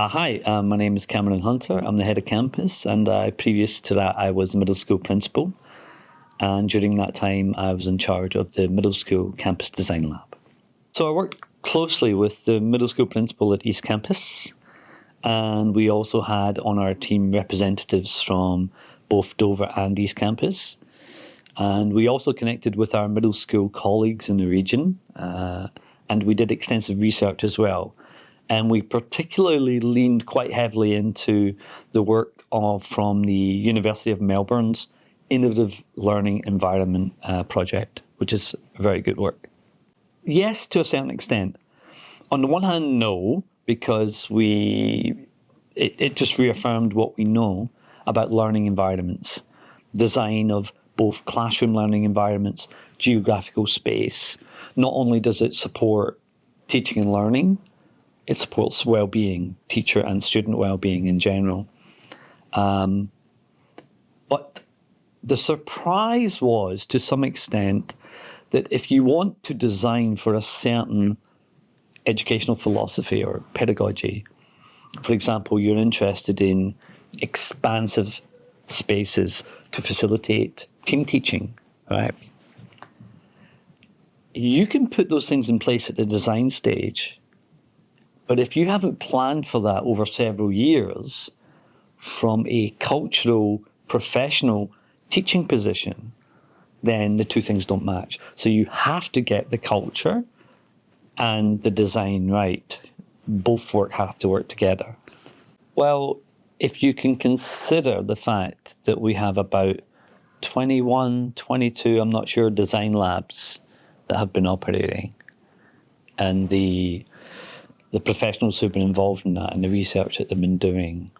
Hi, my name is Cameron Hunter. I'm the head of campus, and previous to that, I was the middle school principal. And during that time, I was in charge of the middle school campus design lab. So I worked closely with the middle school principal at East Campus, and we also had on our team representatives from both Dover and East Campus. And we also connected with our middle school colleagues in the region, and we did extensive research as well. And we particularly leaned quite heavily into the work from the University of Melbourne's Innovative Learning Environment project, which is very good work. Yes, to a certain extent. On the one hand, no, because it just reaffirmed what we know about learning environments, design of both classroom learning environments, geographical space. Not only does it support teaching and learning, it supports well-being, teacher and student well-being in general. But the surprise was, to some extent, that if you want to design for a certain educational philosophy or pedagogy, for example, you're interested in expansive spaces to facilitate team teaching, right? You can put those things in place at the design stage, but if you haven't planned for that over several years from a cultural, professional teaching position, then the two things don't match. So you have to get the culture and the design right. Both have to work together. Well, if you can consider the fact that we have about 21, 22, I'm not sure, design labs that have been operating, and the professionals who've been involved in that and the research that they've been doing,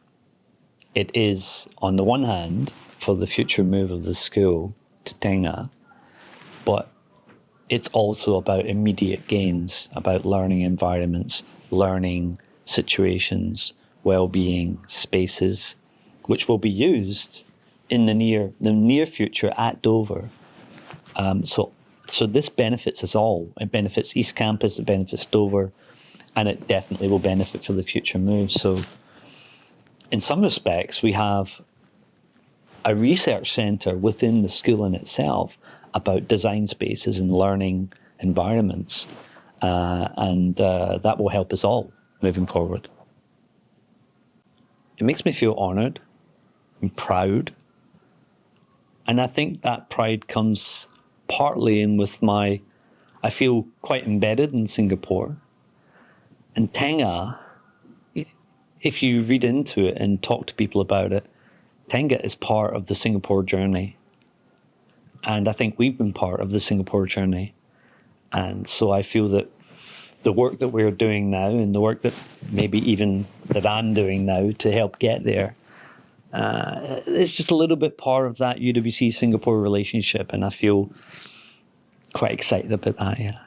it is, on the one hand, for the future move of the school to Tenga, but it's also about immediate gains, about learning environments, learning situations, well-being spaces, which will be used in the near future at Dover. So this benefits us all. It benefits East Campus, it benefits Dover, and it definitely will benefit for the future move. So in some respects, we have a research centre within the school in itself about design spaces and learning environments, and that will help us all moving forward. It makes me feel honoured and proud, and I think that pride comes partly in with I feel quite embedded in Singapore. And Tenga, if you read into it and talk to people about it, Tenga is part of the Singapore journey. And I think we've been part of the Singapore journey. And so I feel that the work that we're doing now, and the work that maybe even that I'm doing now to help get there, it's just a little bit part of that UWC Singapore relationship. And I feel quite excited about that, yeah.